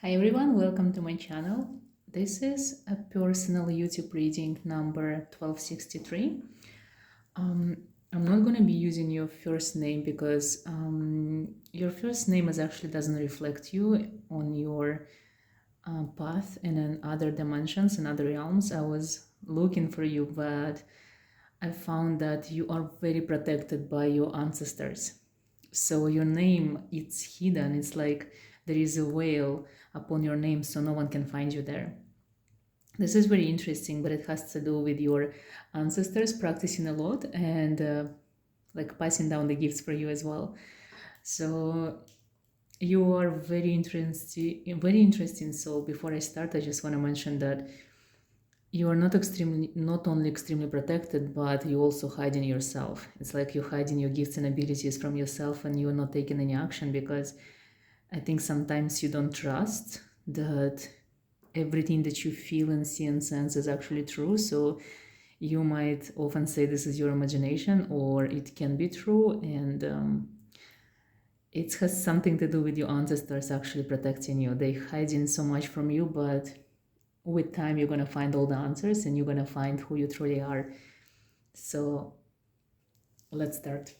Hi everyone, welcome to my channel. This is a personal YouTube reading number 1263. Um, I'm not going to be using your first name because your first name actually doesn't reflect you on your path and in other dimensions and other realms. I was looking for you, but I found that you are very protected by your ancestors. So your name, it's hidden. It's like there is a veil upon your name, so no one can find you there. This is very interesting, but it has to do with your ancestors practicing a lot and like passing down the gifts for you as well. So you are very interesting. So before I start, I just want to mention that you are not only extremely protected, but you also hiding yourself. It's like you're hiding your gifts and abilities from yourself, and you're not taking any action because I think sometimes you don't trust that everything that you feel and see and sense is actually true. So you might often say this is your imagination, or it can be true, and it has something to do with your ancestors actually protecting you. They hiding so much from you, but with time you're going to find all the answers and you're going to find who you truly are. So let's start.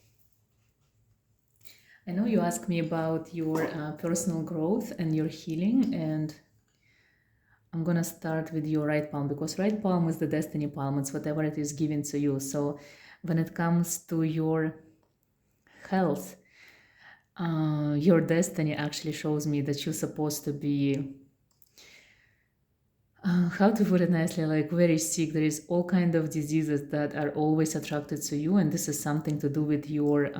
I know you asked me about your personal growth and your healing, and I'm gonna start with your right palm because right palm is the destiny palm. It's whatever it is given to you. So when it comes to your health, your destiny actually shows me that you're supposed to be how to put it nicely, like very sick. There is all kind of diseases that are always attracted to you, and this is something to do with your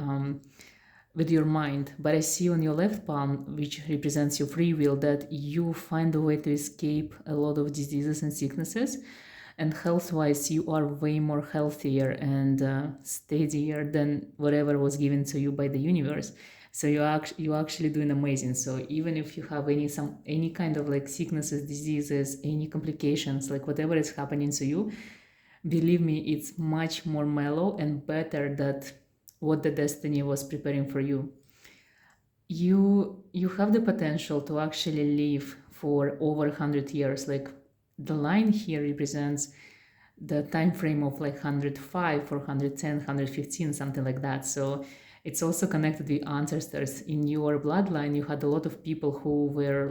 mind. But I see on your left palm, which represents your free will, that you find a way to escape a lot of diseases and sicknesses. And health-wise, you are way more healthier and steadier than whatever was given to you by the universe. So you actually doing amazing. So even if you have any kind of like sicknesses, diseases, any complications, like whatever is happening to you, believe me, it's much more mellow and better that what the destiny was preparing for you. You have the potential to actually live for over 100 years. Like the line here represents the time frame of like 105 or 110, 115, something like that. So it's also connected with ancestors. In your bloodline, you had a lot of people who were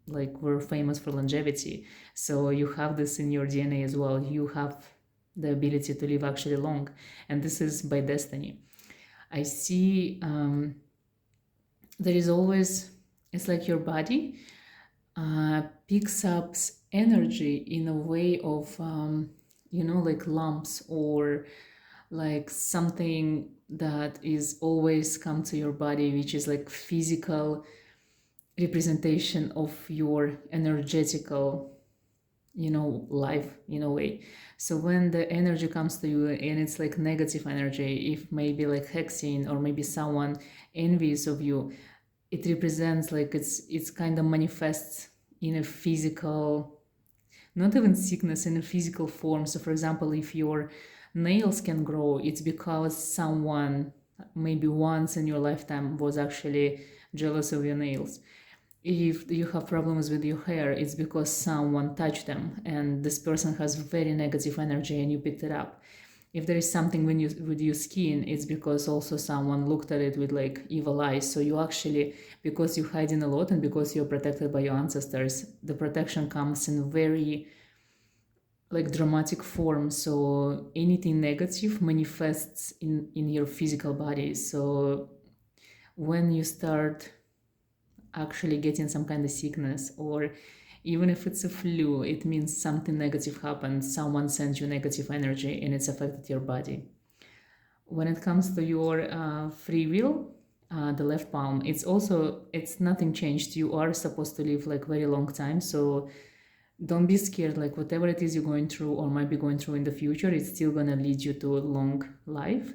were famous for longevity. So you have this in your DNA as well. You have the ability to live actually long, and this is by destiny. I see there is always, it's like your body picks up energy in a way of like lumps or like something that is always come to your body, which is like physical representation of your energetical life in a way. So when the energy comes to you and it's like negative energy, if maybe like hexing or maybe someone envious of you, it represents like it's kind of manifests in a physical, not even sickness, in a physical form. So for example, if your nails can grow, it's because someone maybe once in your lifetime was actually jealous of your nails. If you have problems with your hair, it's because someone touched them and this person has very negative energy and you picked it up. If there is something with your skin, it's because also someone looked at it with like evil eyes. So you actually, because you're hiding a lot and because you're protected by your ancestors, the protection comes in very like dramatic form. So anything negative manifests in your physical body. So when you start actually getting some kind of sickness, or even if it's a flu, it means something negative happened. Someone sent you negative energy and it's affected your body. When it comes to your free will, the left palm, it's nothing changed. You are supposed to live like very long time. So don't be scared, like whatever it is you're going through or might be going through in the future, it's still gonna lead you to a long life.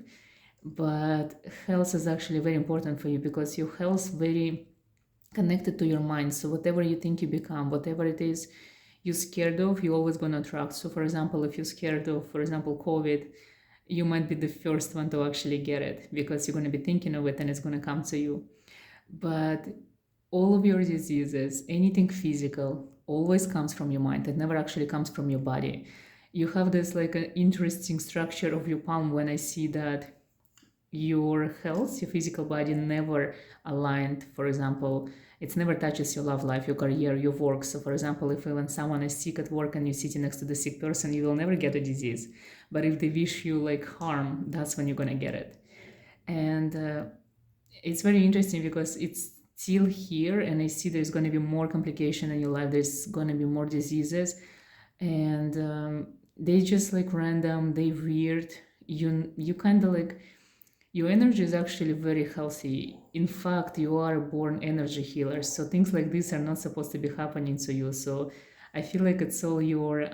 But health is actually very important for you because your health very connected to your mind. So whatever you think you become, whatever it is you're scared of, you're always going to attract. So for example, if you're scared of, for example, COVID, you might be the first one to actually get it because you're going to be thinking of it and it's going to come to you. But all of your diseases, anything physical, always comes from your mind. It never actually comes from your body. You have this like an interesting structure of your palm when I see that your health, your physical body never aligned. For example, it never touches your love life, your career, your work. So for example, if even someone is sick at work and you're sitting next to the sick person, you will never get a disease. But if they wish you like harm, that's when you're gonna get it. And it's very interesting because it's still here, and I see there's going to be more complication in your life, there's going to be more diseases, and they just like random, they weird. You kind of like, your energy is actually very healthy. In fact, you are a born energy healer, so things like this are not supposed to be happening to you. So I feel like it's all your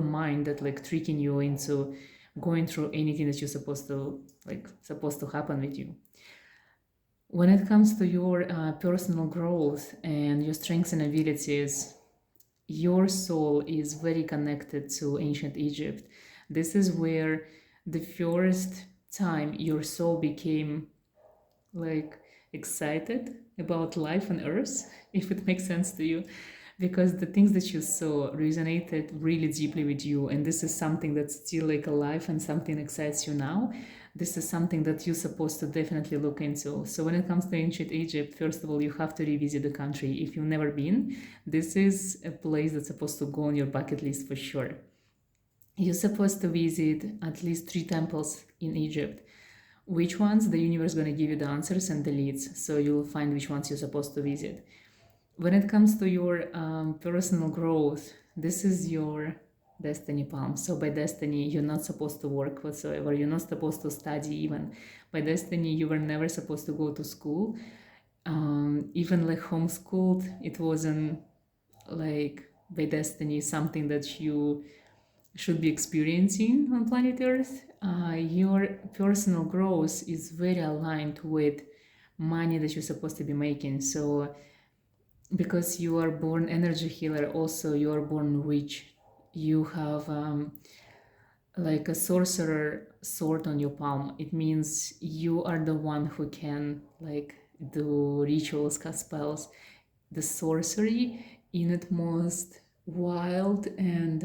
mind that like tricking you into going through anything that you're supposed to happen with you. When it comes to your personal growth and your strengths and abilities, your soul is very connected to ancient Egypt. This is where the first time your soul became like excited about life on earth, if it makes sense to you, because the things that you saw resonated really deeply with you, and this is something that's still like alive and something excites you now. This is something that you're supposed to definitely look into. So when it comes to ancient Egypt, first of all, you have to revisit the country. If you've never been, this is a place that's supposed to go on your bucket list for sure. You're supposed to visit at least 3 temples in Egypt. Which ones? The universe is going to give you the answers and the leads, so you'll find which ones you're supposed to visit. When it comes to your personal growth, this is your destiny palm. So by destiny, you're not supposed to work whatsoever. You're not supposed to study even. By destiny, you were never supposed to go to school. Even like homeschooled, it wasn't like by destiny something that you should be experiencing on planet Earth. Your personal growth is very aligned with money that you're supposed to be making. So because you are born energy healer, also you are born rich. You have like a sorcerer sword on your palm. It means you are the one who can like do rituals, cast spells. The sorcery in its most wild and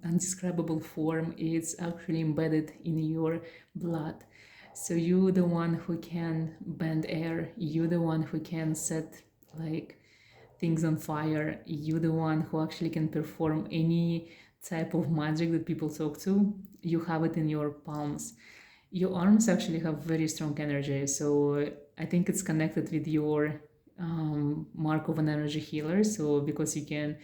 undescribable form is actually embedded in your blood. So you're the one who can bend air. You're the one who can set like things on fire. You're the one who actually can perform any type of magic that people talk to. You have it in your palms. Your arms actually have very strong energy, so I think it's connected with your mark of an energy healer. So because you can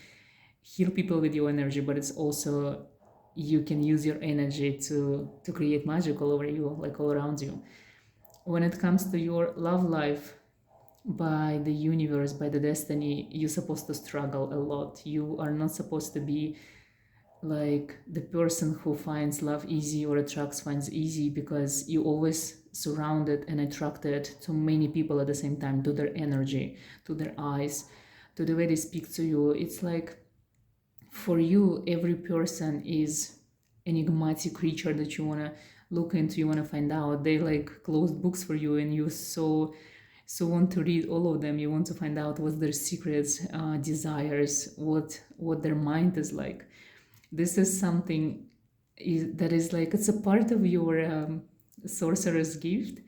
heal people with your energy, but it's also you can use your energy to create magic all over you, like all around you. When it comes to your love life, by the universe, by the destiny, you're supposed to struggle a lot. You are not supposed to be like the person who finds love easy or finds easy, because you always surrounded and attracted to many people at the same time, to their energy, to their eyes, to the way they speak to you. It's like for you, every person is enigmatic creature that you want to look into, you want to find out. They like closed books for you, and you so want to read all of them. You want to find out what their secrets, desires, what their mind is like. This is something that is like, it's a part of your sorcerer's gift,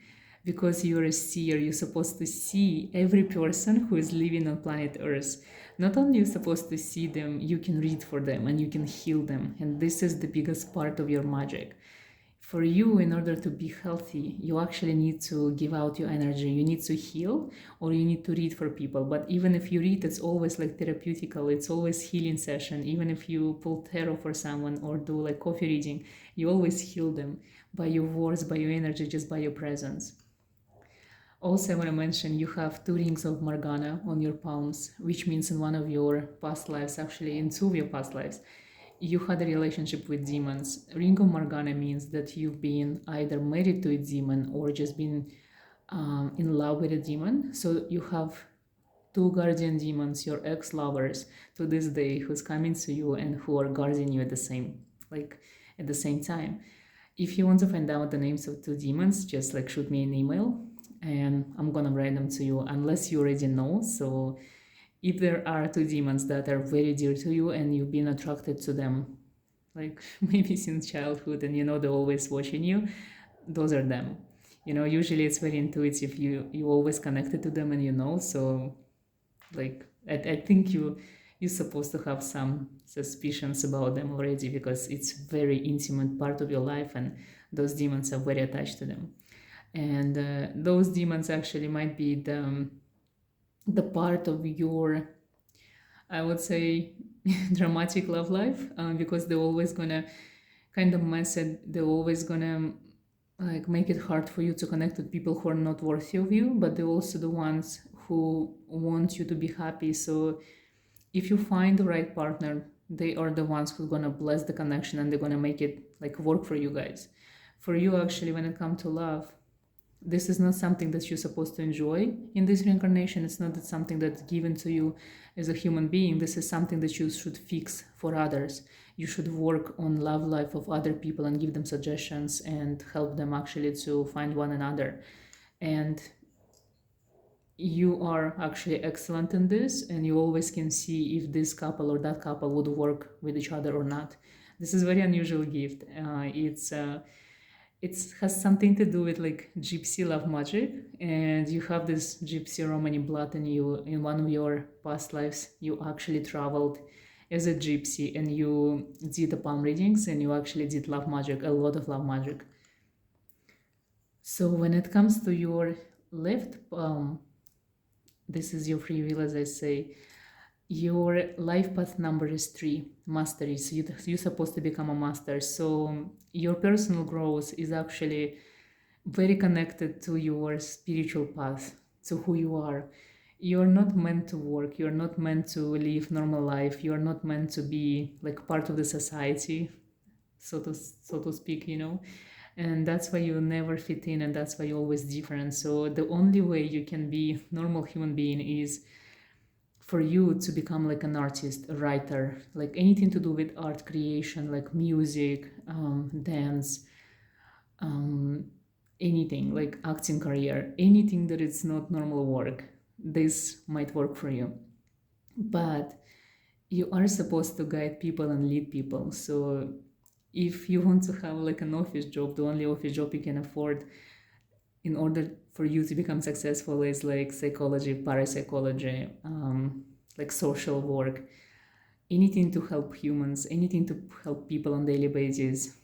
because you're a seer. You're supposed to see every person who is living on planet Earth. Not only you're supposed to see them, you can read for them and you can heal them. And this is the biggest part of your magic. For you, in order to be healthy, you actually need to give out your energy. You need to heal, or you need to read for people. But even if you read, it's always like therapeutical. It's always healing session. Even if you pull tarot for someone or do like coffee reading, you always heal them by your words, by your energy, just by your presence. Also, I want to mention you have 2 rings of Morgana on your palms, which means in one of your past lives, actually in 2 of your past lives, you had a relationship with demons. Ring of Morgana means that you've been either married to a demon or just been in love with a demon. So you have 2 guardian demons, your ex-lovers, to this day, who's coming to you and who are guarding you at the same time. If you want to find out the names of 2 demons, just like shoot me an email. and I'm gonna write them to you unless you already know. So if there are two demons that are very dear to you and you've been attracted to them, like maybe since childhood, and you know they're always watching you, those are them. You know, usually it's very intuitive. You always connected to them, and you know. So like I think you're supposed to have some suspicions about them already, because it's very intimate part of your life, and those demons are very attached to them. And those demons actually might be the part of your, I would say, dramatic love life, because they're always gonna kind of mess it. They're always gonna like make it hard for you to connect with people who are not worthy of you, but they're also the ones who want you to be happy. So if you find the right partner, they are the ones who are gonna bless the connection, and they're gonna make it like work for you guys. For you, actually, when it comes to love, this is not something that you're supposed to enjoy in this reincarnation. It's not something that's given to you as a human being. This is something that you should fix for others. You should work on love life of other people and give them suggestions and help them actually to find one another. And you are actually excellent in this, and you always can see if this couple or that couple would work with each other or not. This is very unusual gift. It has something to do with like gypsy love magic, and you have this gypsy Romani blood in you. In one of your past lives, you actually traveled as a gypsy, and you did the palm readings, and you actually did love magic, a lot of love magic. So when it comes to your left palm, this is your free will, as I say. Your life path number is 3, mastery. So you're supposed to become a master. So your personal growth is actually very connected to your spiritual path, to who you are. You're not meant to work. You're not meant to live normal life. You're not meant to be like part of the society, so to speak, you know. And that's why you never fit in, and that's why you're always different. So the only way you can be normal human being is for you to become like an artist, a writer, like anything to do with art creation, like music, dance, um, anything like acting career, anything that is not normal work. This might work for you, but you are supposed to guide people and lead people. So if you want to have like an office job, the only office job you can afford in order for you to become successful is like psychology, parapsychology, like social work, anything to help humans, anything to help people on daily basis.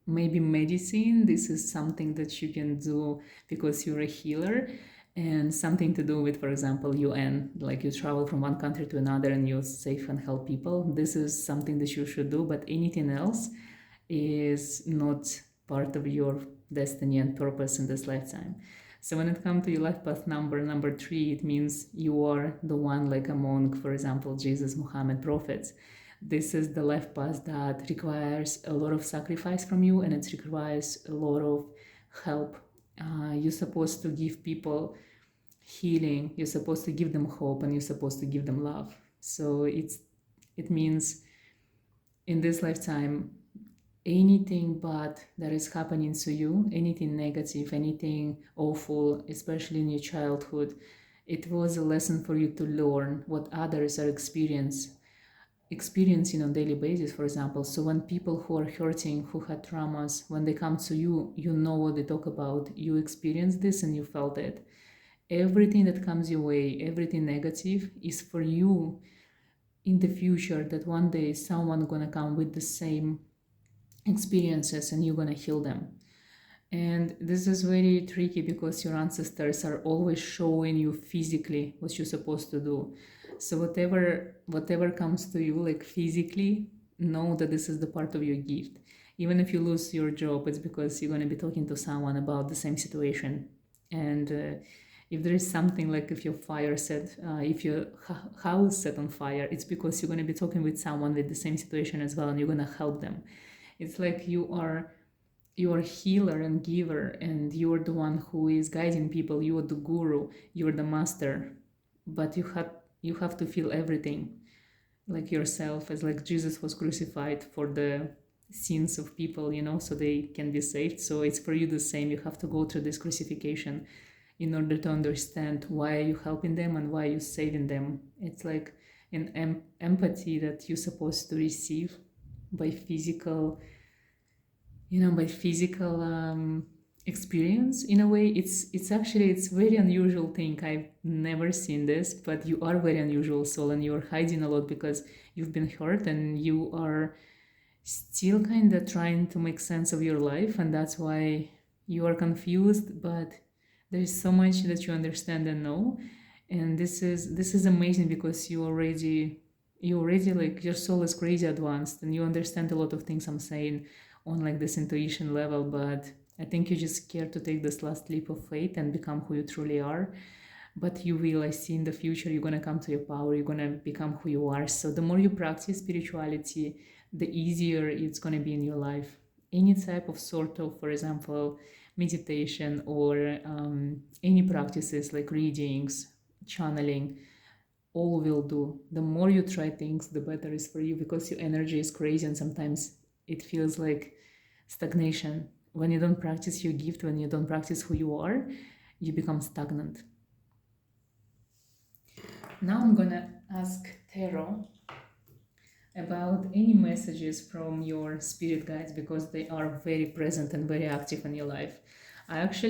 Maybe medicine, this is something that you can do because you're a healer, and something to do with, for example, UN, like you travel from one country to another and you save and help people. This is something that you should do, but anything else is not part of your destiny and purpose in this lifetime. So when it comes to your life path number 3, it means you are the one like among, for example, Jesus, Muhammad, prophets. This is the life path that requires a lot of sacrifice from you, and it requires a lot of help. You're supposed to give people healing, you're supposed to give them hope, and you're supposed to give them love. So it means in this lifetime, anything bad that is happening to you, anything negative, anything awful, especially in your childhood, it was a lesson for you to learn what others are experiencing on daily basis, for example. So when people who are hurting, who had traumas, when they come to you, you know what they talk about. You experienced this and you felt it. Everything that comes your way, everything negative, is for you in the future, that one day someone gonna come with the same experiences and you're gonna heal them. And this is very tricky because your ancestors are always showing you physically what you're supposed to do. So whatever comes to you like physically, know that this is the part of your gift. Even if you lose your job, it's because you're going to be talking to someone about the same situation. And if there is something like if your fire set, if your house set on fire, it's because you're going to be talking with someone with the same situation as well, and you're going to help them. It's like you are healer and giver, and you're the one who is guiding people. You're the guru, you're the master, but you have to feel everything like yourself, as like Jesus was crucified for the sins of people, so they can be saved. So it's for you the same. You have to go through this crucifixion in order to understand why are you helping them and why are you saving them. It's like an empathy that you're supposed to receive by physical, by physical experience. In a way, it's actually, it's very unusual thing. I've never seen this, but you are very unusual soul, and you're hiding a lot because you've been hurt and you are still kind of trying to make sense of your life, and that's why you are confused. But there is so much that you understand and know, and this is amazing because you already like, your soul is crazy advanced and you understand a lot of things I'm saying on like this intuition level. But I think you're just scared to take this last leap of faith and become who you truly are. But you will, I see in the future, you're going to come to your power, you're going to become who you are. So the more you practice spirituality, the easier it's going to be in your life. Any type of sort of, for example, meditation or any practices like readings, channeling, all will do. The more you try things, the better is for you, because your energy is crazy and sometimes it feels like stagnation. When you don't practice your gift, when you don't practice who you are, you become stagnant. Now I'm gonna ask Tarot about any messages from your spirit guides, because they are very present and very active in your life. I've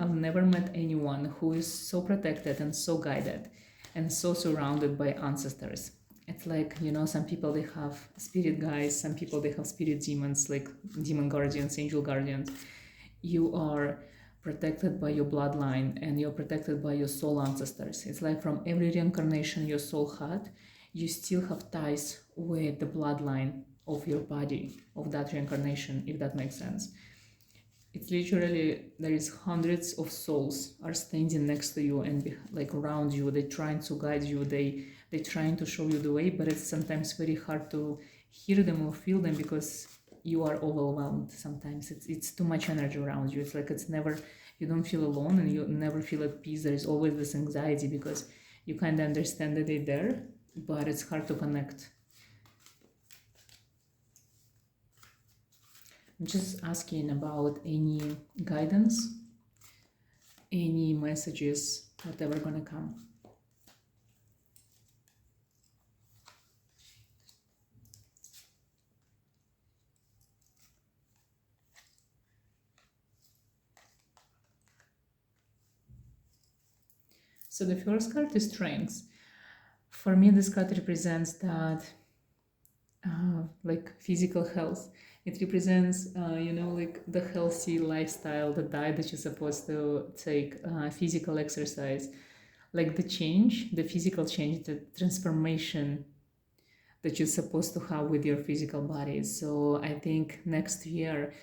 never met anyone who is so protected and so guided and so surrounded by ancestors. It's like, some people they have spirit guides, some people they have spirit demons, like demon guardians, angel guardians. You are protected by your bloodline and you're protected by your soul ancestors. It's like from every reincarnation your soul had, you still have ties with the bloodline of your body, of that reincarnation, if that makes sense. It's literally, there is hundreds of souls are standing next to you and like around you. They're trying to guide you, they're trying to show you the way, but it's sometimes very hard to hear them or feel them because you are overwhelmed. Sometimes it's too much energy around you. It's like you don't feel alone and you never feel at peace. There is always this anxiety because you kind of understand that they're there, but it's hard to connect. I'm just asking about any guidance, any messages, whatever gonna come. So the first card is Strength. For me, this card represents that, like physical health. It represents, like the healthy lifestyle, the diet that you're supposed to take, physical exercise, like the change, the physical change, the transformation that you're supposed to have with your physical body. So I think next year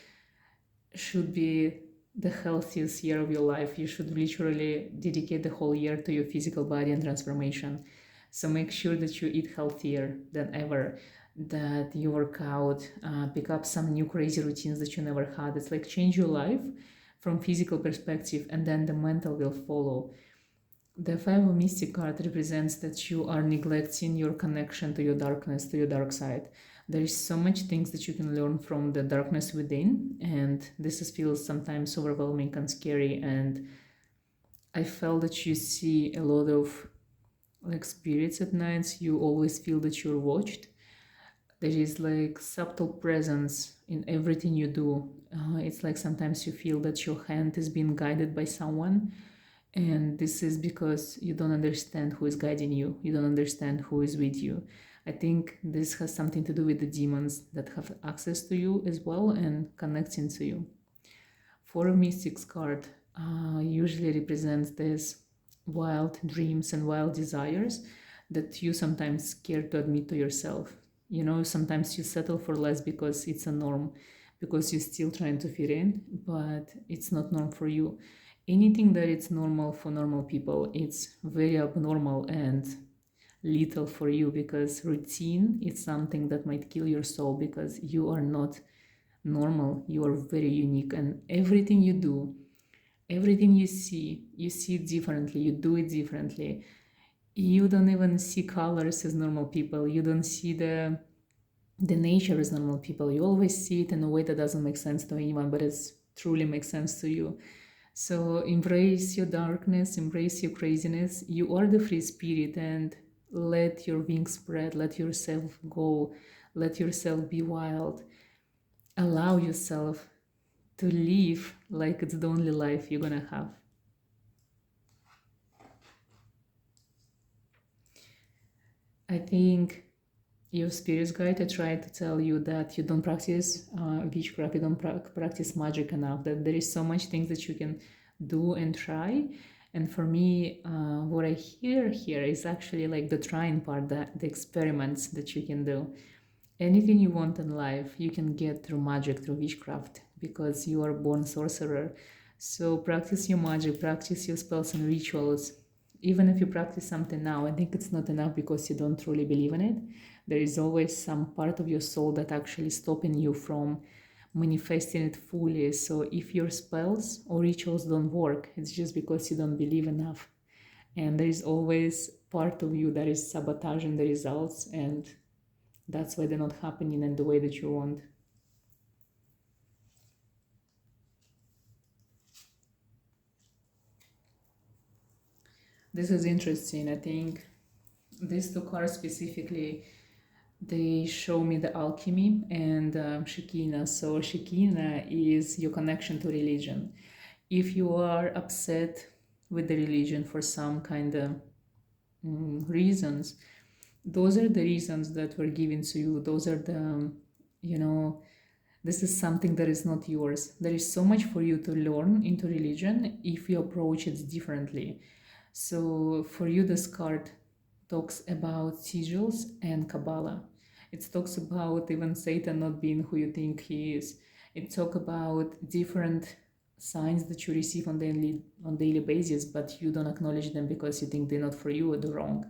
should be the healthiest year of your life. You should literally dedicate the whole year to your physical body and transformation. So make sure that you eat healthier than ever, that you work out, pick up some new crazy routines that you never had. It's like change your life from physical perspective, and then the mental will follow. The Five of Mystic card represents that you are neglecting your connection to your darkness, to your dark side. There is so much things that you can learn from the darkness within, and this feels sometimes overwhelming and scary. And I felt that you see a lot of like spirits at nights. You always feel that you're watched. There is like subtle presence in everything you do. It's like sometimes you feel that your hand is being guided by someone, and this is because you don't understand who is guiding you. You don't understand who is with you. I think this has something to do with the demons that have access to you as well and connecting to you. Four of Mystics card usually represents this wild dreams and wild desires that you sometimes scared to admit to yourself. Sometimes you settle for less because it's a norm, because you're still trying to fit in, but it's not norm for you. Anything that it's normal for normal people, it's very abnormal and lethal for you, because routine is something that might kill your soul, because you are not normal. You are very unique, and everything you do, everything you see it differently, you do it differently. You don't even see colors as normal people. You don't see the nature as normal people. You always see it in a way that doesn't make sense to anyone, but it truly makes sense to you. So embrace your darkness, embrace your craziness. You are the free spirit, and let your wings spread, let yourself go, let yourself be wild. Allow yourself to live like it's the only life you're gonna have. I think your spirit guide, I tried to tell you that you don't practice witchcraft, you don't practice magic enough, that there is so much things that you can do and try. And for me, what I hear here is actually like the trying part, the experiments that you can do. Anything you want in life, you can get through magic, through witchcraft, because you are born sorcerer. So practice your magic, practice your spells and rituals. Even if you practice something now, I think it's not enough because you don't truly believe in it. There is always some part of your soul that actually stopping you from manifesting it fully. So if your spells or rituals don't work, it's just because you don't believe enough. And there is always part of you that is sabotaging the results, and that's why they're not happening in the way that you want. This is interesting. I think these two cards specifically, they show me the alchemy and Shekinah. So Shekinah is your connection to religion. If you are upset with the religion for some kind of reasons, those are the reasons that were given to you. Those are the, you know, this is something that is not yours. There is so much for you to learn into religion if you approach it differently. So for you, this card talks about sigils and Kabbalah. It talks about even Satan not being who you think he is. It talks about different signs that you receive on daily basis, but you don't acknowledge them because you think they're not for you or they're wrong.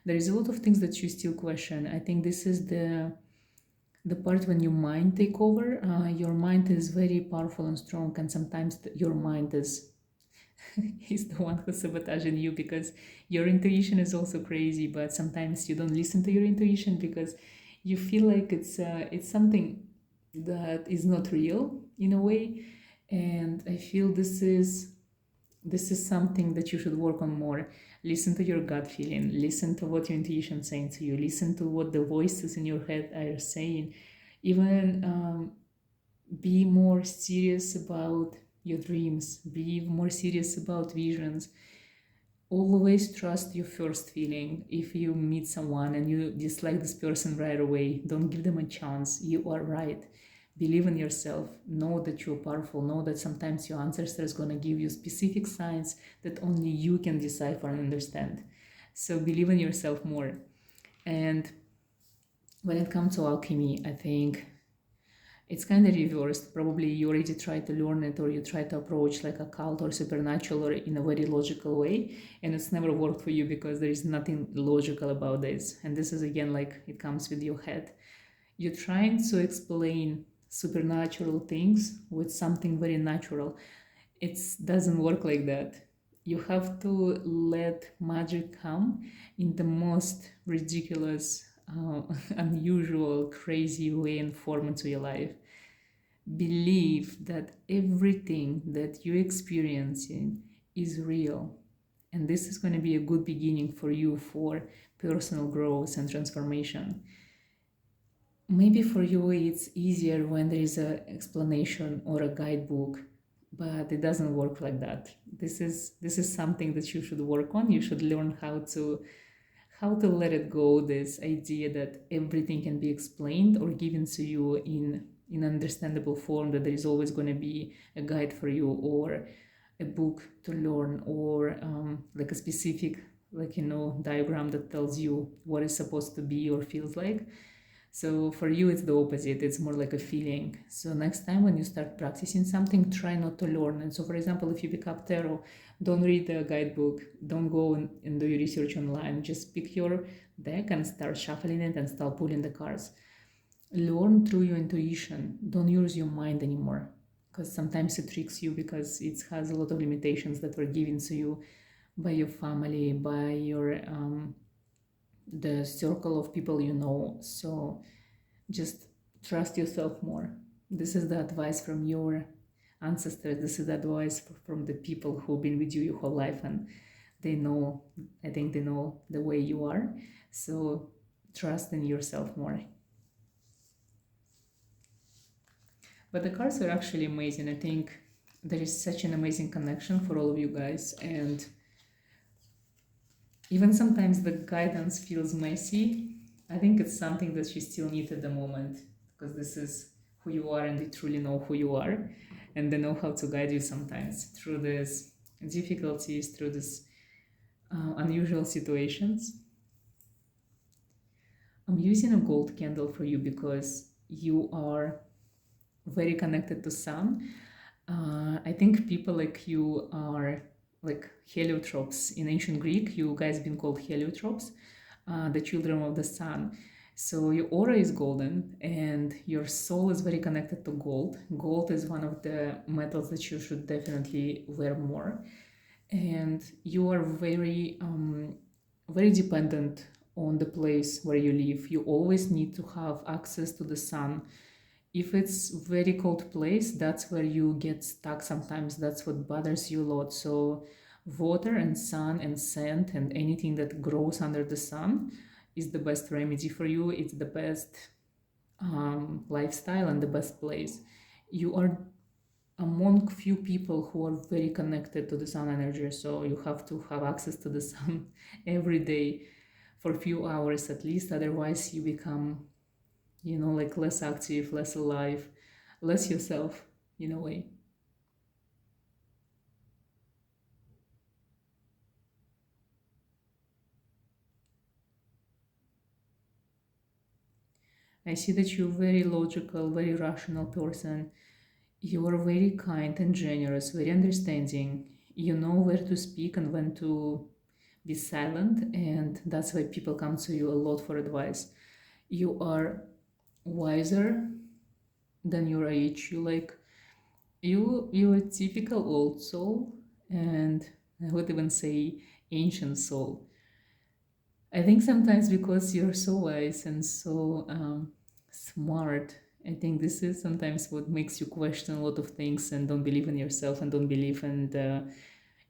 There is a lot of things that you still question. I think this is the part when your mind take over. Your mind is very powerful and strong, and sometimes your mind is he's the one who's sabotaging you because your intuition is also crazy, but sometimes you don't listen to your intuition because you feel like it's something that is not real in a way. And I feel this is something that you should work on more. Listen to your gut feeling, listen to what your intuition is saying to you, listen to what the voices in your head are saying. Even be more serious about your dreams, be more serious about visions. Always trust your first feeling. If you meet someone and you dislike this person right away, don't give them a chance. You are right. Believe in yourself. Know that you're powerful. Know that sometimes your ancestor is going to give you specific signs that only you can decipher and understand. So believe in yourself more. And when it comes to alchemy, I think it's kind of reversed. Probably you already tried to learn it, or you try to approach like a cult or supernatural or in a very logical way, and it's never worked for you because there is nothing logical about this. And this is again like it comes with your head. You're trying to explain supernatural things with something very natural. It doesn't work like that. You have to let magic come in the most ridiculous, unusual, crazy way and form into your life. Believe that everything that you're experiencing is real. And this is going to be a good beginning for you for personal growth and transformation. Maybe for you it's easier when there is an explanation or a guidebook, but it doesn't work like that. This is something that you should work on. You should learn how to let it go, this idea that everything can be explained or given to you in understandable form, that there is always going to be a guide for you or a book to learn, or like a specific diagram that tells you what is supposed to be or feels like. So for you, it's the opposite. It's more like a feeling. So next time when you start practicing something, try not to learn. And so, for example, if you pick up tarot, don't read the guidebook. Don't go and do your research online. Just pick your deck and start shuffling it and start pulling the cards. Learn through your intuition. Don't use your mind anymore, because sometimes it tricks you because it has a lot of limitations that were given to you by your family, by your the circle of people you know. So just trust yourself more. This is the advice from your ancestors. This is advice from the people who've been with you your whole life, and they know, I think they know the way you are. So trust in yourself more. But the cards are actually amazing. I think there is such an amazing connection for all of you guys, and even sometimes the guidance feels messy. I think it's something that you still need at the moment, because this is who you are and they truly know who you are, and they know how to guide you sometimes through these difficulties, through these unusual situations. I'm using a gold candle for you because you are very connected to sun. I think people like you are like heliotropes. In ancient Greek, you guys been called heliotropes, the children of the sun. So your aura is golden and your soul is very connected to gold. Gold is one of the metals that you should definitely wear more. And you are very dependent on the place where you live. You always need to have access to the sun. If it's very cold place, that's where you get stuck sometimes. That's what bothers you a lot. So water and sun and sand and anything that grows under the sun is the best remedy for you. It's the best lifestyle and the best place. You are among few people who are very connected to the sun energy, so you have to have access to the sun every day for a few hours at least. Otherwise you become, like less active, less alive, less yourself in a way. I see that you're very logical, very rational person. You are very kind and generous, very understanding. You know where to speak and when to be silent, and that's why people come to you a lot for advice. You are wiser than your age. You're a typical old soul, and I would even say ancient soul. I think sometimes because you're so wise and so smart, I think this is sometimes what makes you question a lot of things and don't believe in yourself and don't believe in the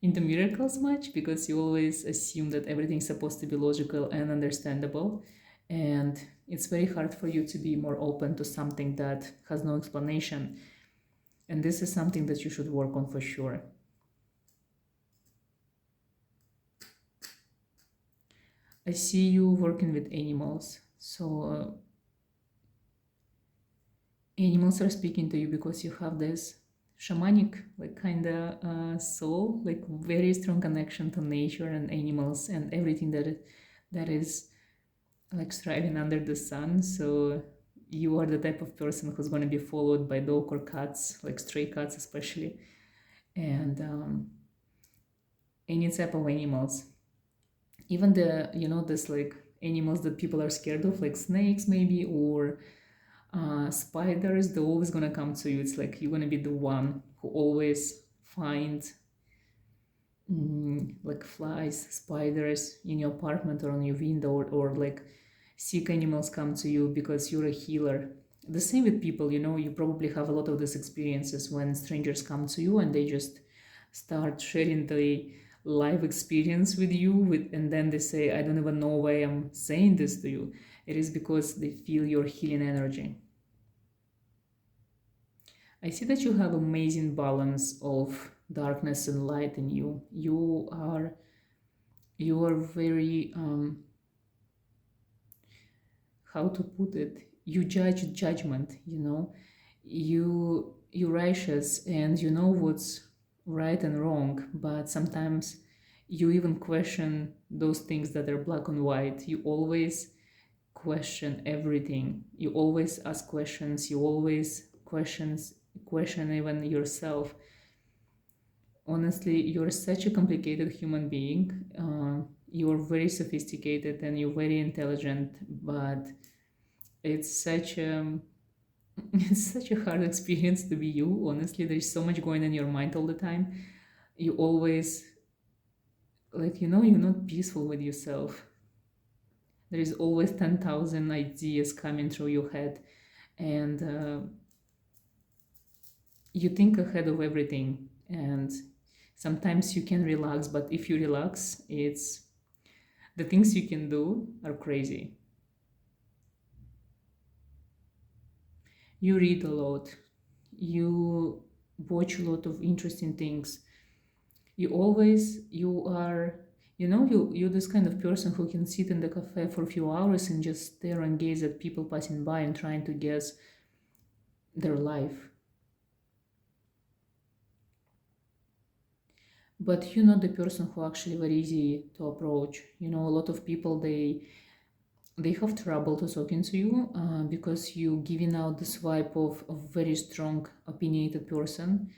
miracles much, because you always assume that everything's supposed to be logical and understandable, and it's very hard for you to be more open to something that has no explanation. And this is something that you should work on for sure. I see you working with animals. So animals are speaking to you because you have this shamanic like kind of soul, like very strong connection to nature and animals and everything that is like striving under the sun. So you are the type of person who's going to be followed by dog or cats, like stray cats especially, and any type of animals. Even this like animals that people are scared of, like snakes maybe, or spiders, they're always gonna come to you. It's like you're gonna be the one who always finds like flies, spiders in your apartment or on your window, or like sick animals come to you because you're a healer. The same with people, you probably have a lot of these experiences when strangers come to you and they just start sharing the life experience with you and then they say, I don't even know why I'm saying this to you. It is because they feel your healing energy. I see that you have amazing balance of darkness and light in you. You are very how to put it, you judge judgment, you're righteous and you know what's right and wrong, but sometimes you even question those things that are black and white. You always question everything. You always ask questions. You always question even yourself. Honestly, you're such a complicated human being. You're very sophisticated and you're very intelligent, but it's such a it's such a hard experience to be you. Honestly, there's so much going in your mind all the time. You always you're not peaceful with yourself. There is always 10,000 ideas coming through your head, and you think ahead of everything, and sometimes you can relax, but if you relax, it's the things you can do are crazy. You read a lot, you watch a lot of interesting things. You are, you're this kind of person who can sit in the cafe for a few hours and just stare and gaze at people passing by and trying to guess their life. But you're not the person who actually very easy to approach. A lot of people, they have trouble to talking to you, because you giving out this vibe of a very strong opinionated person,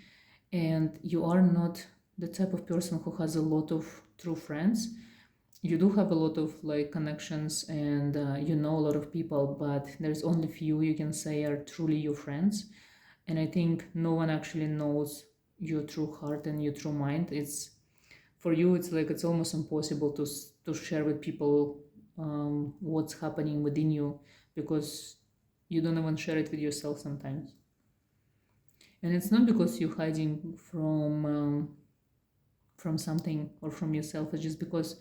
and you are not the type of person who has a lot of true friends. You do have a lot of like connections, and you know a lot of people, but there's only few you can say are truly your friends. And I think no one actually knows your true heart and your true mind. It's for you, it's like it's almost impossible to share with people what's happening within you, because you don't even share it with yourself sometimes. And it's not because you're hiding from something or from yourself. It's just because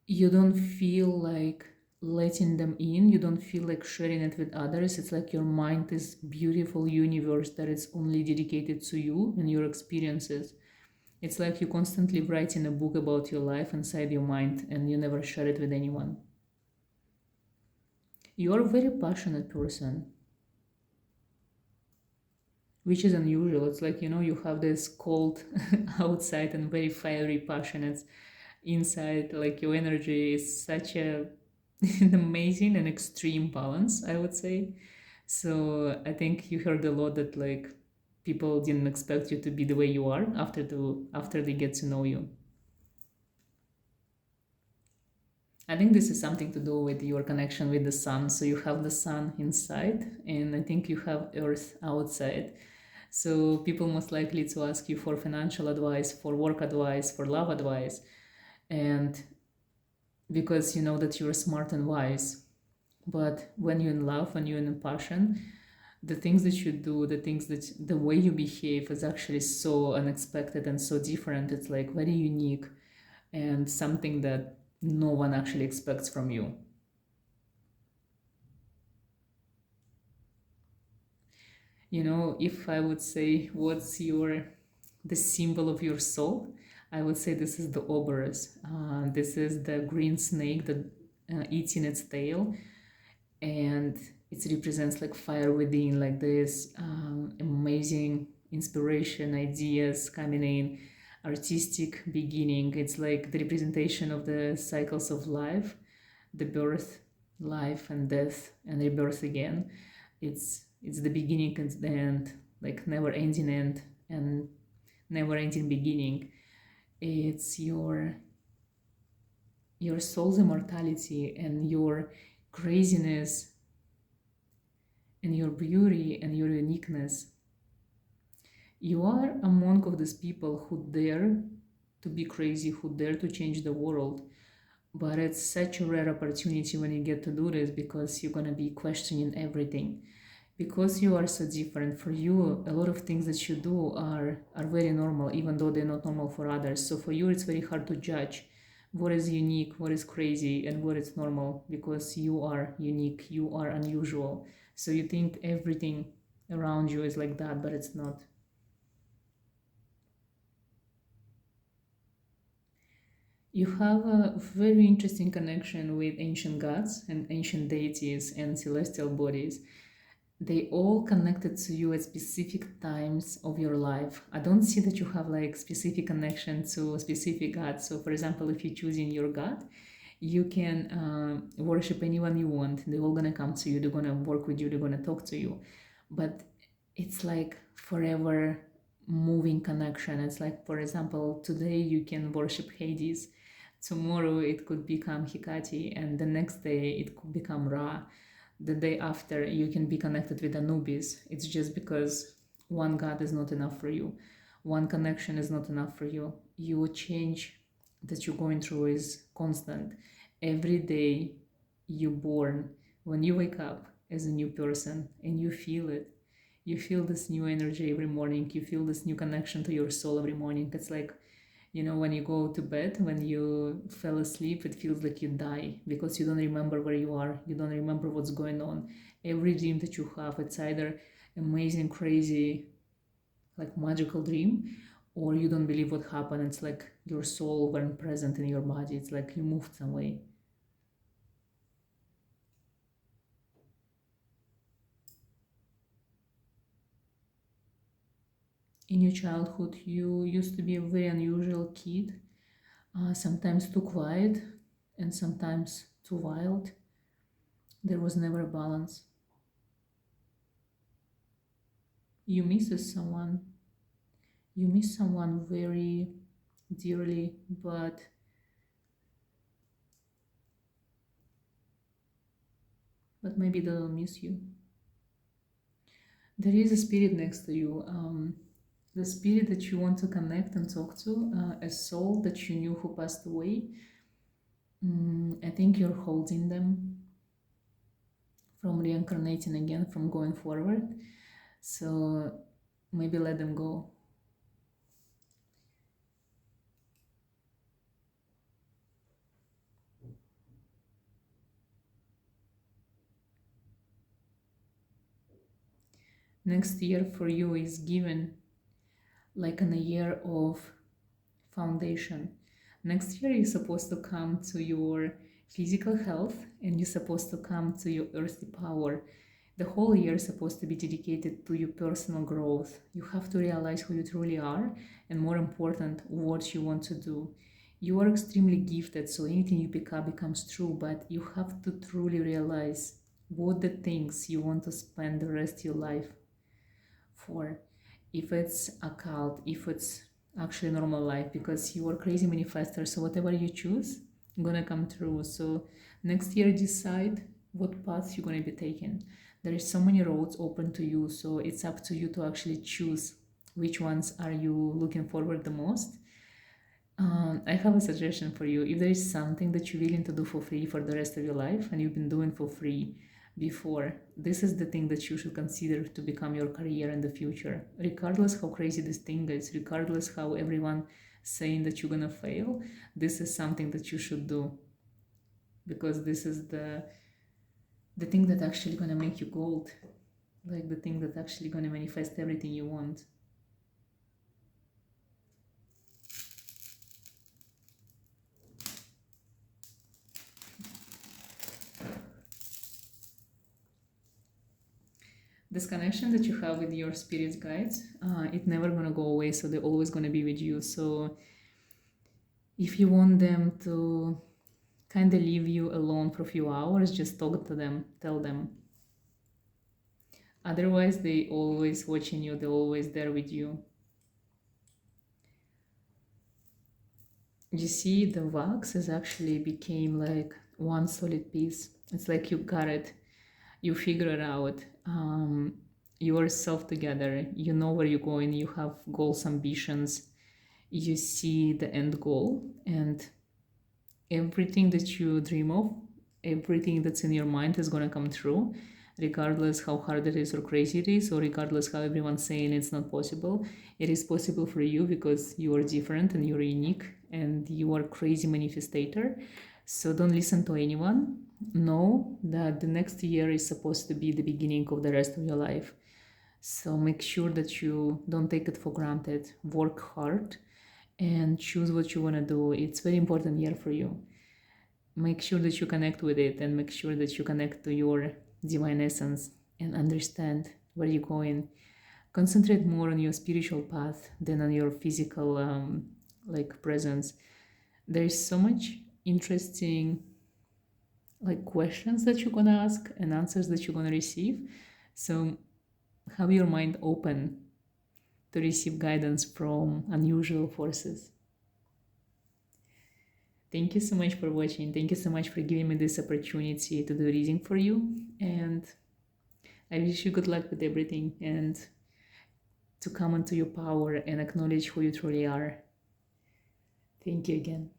you don't feel like letting them in. You don't feel like sharing it with others. It's like your mind is beautiful universe that is only dedicated to you and your experiences. It's like you're constantly writing a book about your life inside your mind and you never share it with anyone. You're a very passionate person, which is unusual. It's like, you have this cold outside and very fiery passionate inside. Like your energy is such an amazing and extreme balance, I would say. So I think you heard a lot that like people didn't expect you to be the way you are after they get to know you. I think this is something to do with your connection with the sun. So you have the sun inside, and I think you have earth outside. So people most likely to ask you for financial advice, for work advice, for love advice, and because you know that you're smart and wise. But when you're in love, when you're in passion, the things that you do, the way you behave is actually so unexpected and so different. It's like very unique and something that no one actually expects from you. If I would say what's the symbol of your soul, I would say this is the oberus. This is the green snake that eating its tail, and it represents like fire within, like this amazing inspiration, ideas coming in, artistic beginning. It's like the representation of the cycles of life, the birth, life, and death, and rebirth again. It's the beginning and the end, like never ending end and never ending beginning. It's your soul's immortality and your craziness and your beauty and your uniqueness. You are among of these people who dare to be crazy, who dare to change the world. But it's such a rare opportunity when you get to do this, because you're gonna be questioning everything. Because you are so different, for you, a lot of things that you do are very normal, even though they're not normal for others. So for you, it's very hard to judge what is unique, what is crazy, and what is normal, because you are unique, you are unusual. So you think everything around you is like that, but it's not. You have a very interesting connection with ancient gods and ancient deities and celestial bodies. They all connected to you at specific times of your life. I don't see that you have like specific connection to a specific god. So for example, if you're choosing your god, you can worship anyone you want. They're all gonna come to you, they're gonna work with you, they're gonna talk to you. But it's like forever moving connection. It's like, for example, today you can worship Hades, tomorrow it could become Hecate, and the next day it could become Ra. The day after you can be connected with Anubis. It's just because one God is not enough for you, one connection is not enough for you. Your change that you're going through is constant. Every day you're born, when you wake up as a new person and you feel it, You feel this new energy every morning. You feel this new connection to your soul every morning. It's like, when you go to bed, when you fell asleep, it feels like you die because you don't remember where you are. You don't remember what's going on. Every dream that you have, it's either amazing, crazy, like magical dream, or you don't believe what happened. It's like your soul weren't present in your body. It's like you moved some way. In your childhood, you used to be a very unusual kid, sometimes too quiet and sometimes too wild. There was never a balance. You miss someone. You miss someone very dearly, but maybe they don't miss you. There is a spirit next to you. The spirit that you want to connect and talk to, a soul that you knew who passed away. I think you're holding them from reincarnating again, from going forward. So maybe let them go. Next year for you is given like in a year of foundation. Next year you're supposed to come to your physical health and you're supposed to come to your earthly power. The whole year is supposed to be dedicated to your personal growth. You have to realize who you truly are and, more important, what you want to do. You are extremely gifted, so anything you pick up becomes true, but you have to truly realize what the things you want to spend the rest of your life for. If it's a cult, if it's actually normal life, because you are crazy manifester, so whatever you choose gonna come true. So next year decide what path you're gonna be taking. There is so many roads open to you, so it's up to you to actually choose which ones are you looking forward the most. I have a suggestion for you. If there is something that you're willing to do for free for the rest of your life and you've been doing for free before, this is the thing that you should consider to become your career in the future. Regardless how crazy this thing is, regardless how everyone saying that you're gonna fail, this is something that you should do, because this is the thing that actually gonna make you gold, like the thing that actually gonna manifest everything you want. This connection that you have with your spirit guides, it never gonna go away, so they're always gonna be with you. So if you want them to kind of leave you alone for a few hours, just talk to them, tell them. Otherwise, they always watching you, they're always there with you. You see, the wax is actually became like one solid piece. It's like you got it, you figure it out. You are self together, you know where you're going, you have goals, ambitions, you see the end goal, and everything that you dream of, everything that's in your mind is going to come true, regardless how hard it is or crazy it is, or regardless how everyone's saying it's not possible. It is possible for you because you are different and you're unique and you are crazy manifestator. So don't listen to anyone. Know that the next year is supposed to be the beginning of the rest of your life. So make sure that you don't take it for granted. Work hard and choose what you want to do. It's very important year for you. Make sure that you connect with it and make sure that you connect to your divine essence and understand where you're going. Concentrate more on your spiritual path than on your physical like presence. There is so much interesting like questions that you're gonna ask and answers that you're gonna receive. So have your mind open to receive guidance from unusual forces. Thank you so much for watching. Thank you so much for giving me this opportunity to do reading for you. And I wish you good luck with everything and to come into your power and acknowledge who you truly are. Thank you again.